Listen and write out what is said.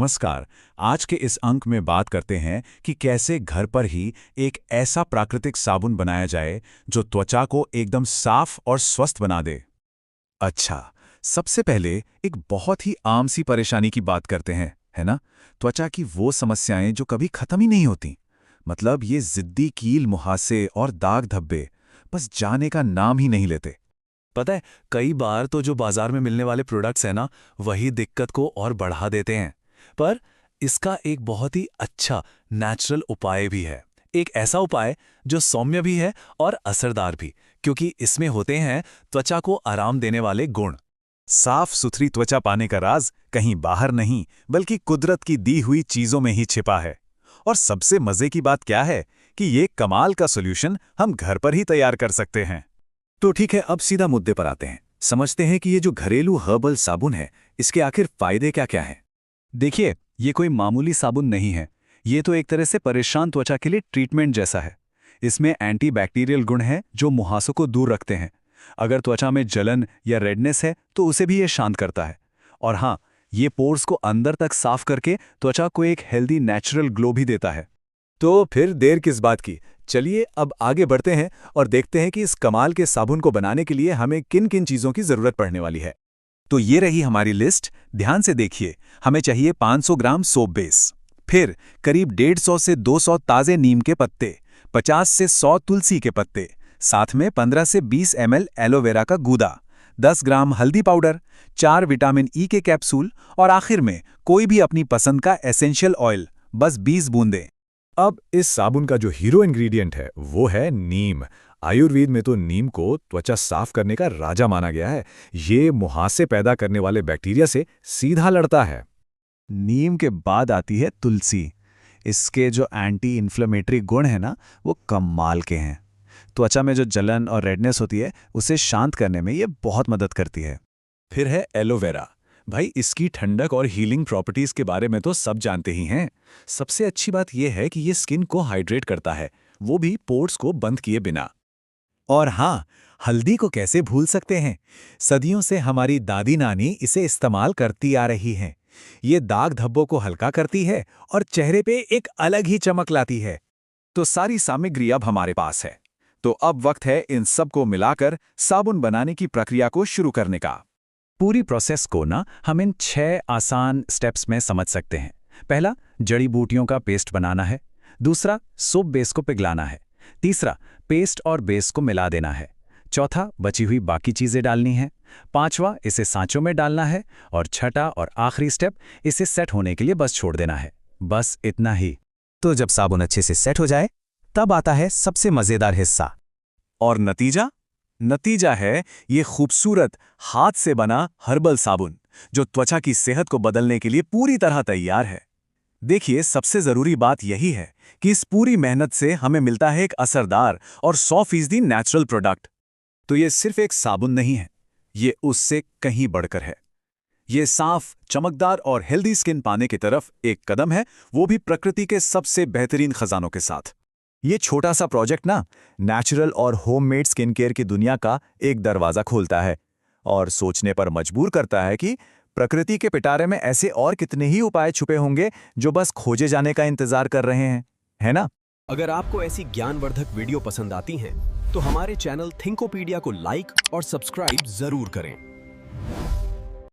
नमस्कार। आज के इस अंक में बात करते हैं कि कैसे घर पर ही एक ऐसा प्राकृतिक साबुन बनाया जाए जो त्वचा को एकदम साफ और स्वस्थ बना दे। अच्छा, सबसे पहले एक बहुत ही आम सी परेशानी की बात करते हैं, है ना? त्वचा की वो समस्याएं जो कभी खत्म ही नहीं होती। मतलब ये जिद्दी कील मुहासे और दाग धब्बे बस जाने का नाम ही नहीं लेते। पता है, कई बार तो जो बाजार में मिलने वाले प्रोडक्ट्स हैं ना, वही दिक्कत को और बढ़ा देते हैं। पर इसका एक बहुत ही अच्छा नेचुरल उपाय भी है। एक ऐसा उपाय जो सौम्य भी है और असरदार भी, क्योंकि इसमें होते हैं त्वचा को आराम देने वाले गुण। साफ सुथरी त्वचा पाने का राज कहीं बाहर नहीं, बल्कि कुदरत की दी हुई चीजों में ही छिपा है। और सबसे मजे की बात क्या है कि ये कमाल का सॉल्यूशन हम घर पर ही तैयार कर सकते हैं। तो ठीक है, अब सीधा मुद्दे पर आते हैं। समझते हैं कि ये जो घरेलू हर्बल साबुन है, इसके आखिर फायदे क्या क्या हैं। देखिए, ये कोई मामूली साबुन नहीं है। ये तो एक तरह से परेशान त्वचा के लिए ट्रीटमेंट जैसा है। इसमें एंटीबैक्टीरियल गुण हैं जो मुहासों को दूर रखते हैं। अगर त्वचा में जलन या रेडनेस है तो उसे भी ये शांत करता है। और हाँ, ये पोर्स को अंदर तक साफ करके त्वचा को एक हेल्दी नेचुरल ग्लो भी देता है। तो फिर देर किस बात की, चलिए अब आगे बढ़ते हैं और देखते हैं कि इस कमाल के साबुन को बनाने के लिए हमें किन किन चीज़ों की ज़रूरत पड़ने वाली है। तो ये रही हमारी लिस्ट। ध्यान से देखिए, हमें चाहिए 500 ग्राम सोप बेस, फिर करीब 150 से 200 ताज़े नीम के पत्ते, 50 से 100 तुलसी के पत्ते, साथ में 15 से 20 ml एलोवेरा का गूदा, 10 ग्राम हल्दी पाउडर, 4 विटामिन ई के कैप्सूल और आखिर में कोई भी अपनी पसंद का एसेंशियल ऑयल, बस 20 बूंदें। अब इस साबुन का जो हीरो इंग्रेडिएंट है वो है नीम। आयुर्वेद में तो नीम को त्वचा साफ करने का राजा माना गया है। ये मुहासे पैदा करने वाले बैक्टीरिया से सीधा लड़ता है। नीम के बाद आती है तुलसी। इसके जो एंटी इन्फ्लेमेटरी गुण हैं ना, वो कमाल के हैं। त्वचा में जो जलन और रेडनेस होती है, उसे शांत करने में ये बहुत मदद करती है। फिर है एलोवेरा। भाई, इसकी ठंडक और हीलिंग प्रॉपर्टीज के बारे में तो सब जानते ही हैं। सबसे अच्छी बात यह है कि ये स्किन को हाइड्रेट करता है, वो भी पोर्स को बंद किए बिना। और हाँ, हल्दी को कैसे भूल सकते हैं। सदियों से हमारी दादी नानी इसे इस्तेमाल करती आ रही हैं। ये दाग धब्बों को हल्का करती है और चेहरे पे एक अलग ही चमक लाती है। तो सारी सामग्री अब हमारे पास है। तो अब वक्त है इन सब को मिलाकर साबुन बनाने की प्रक्रिया को शुरू करने का। पूरी प्रोसेस को ना हम इन 6 आसान स्टेप्स में समझ सकते हैं। पहला, जड़ी बूटियों का पेस्ट बनाना है। दूसरा, सोप बेस को पिघलाना है। तीसरा, पेस्ट और बेस को मिला देना है। चौथा, बची हुई बाकी चीज़ें डालनी है। पांचवा, इसे सांचों में डालना है। और छठा और आखिरी स्टेप, इसे सेट होने के लिए बस छोड़ देना है। बस इतना ही। तो जब साबुन अच्छे से सेट हो जाए, तब आता है सबसे मज़ेदार हिस्सा। और नतीजा? नतीजा है ये खूबसूरत हाथ से बना हर्बल साबुन, जो त्वचा की सेहत को बदलने के लिए पूरी तरह तैयार है। देखिए, सबसे ज़रूरी बात यही है कि इस पूरी मेहनत से हमें मिलता है एक असरदार और 100% नेचुरल प्रोडक्ट। तो ये सिर्फ एक साबुन नहीं है, ये उससे कहीं बढ़कर है। ये साफ, चमकदार और हेल्दी स्किन पाने की तरफ एक कदम है, वो भी प्रकृति के सबसे बेहतरीन खजानों के साथ। ये छोटा सा प्रोजेक्ट ना नेचुरल और होममेड स्किन केयर की दुनिया का एक दरवाज़ा खोलता है और सोचने पर मजबूर करता है कि प्रकृति के पिटारे में ऐसे और कितने ही उपाय छुपे होंगे जो बस खोजे जाने का इंतजार कर रहे हैं, है ना? अगर आपको ऐसी ज्ञानवर्धक वीडियो पसंद आती हैं, तो हमारे चैनल थिंकोपीडिया को लाइक और सब्सक्राइब जरूर करें।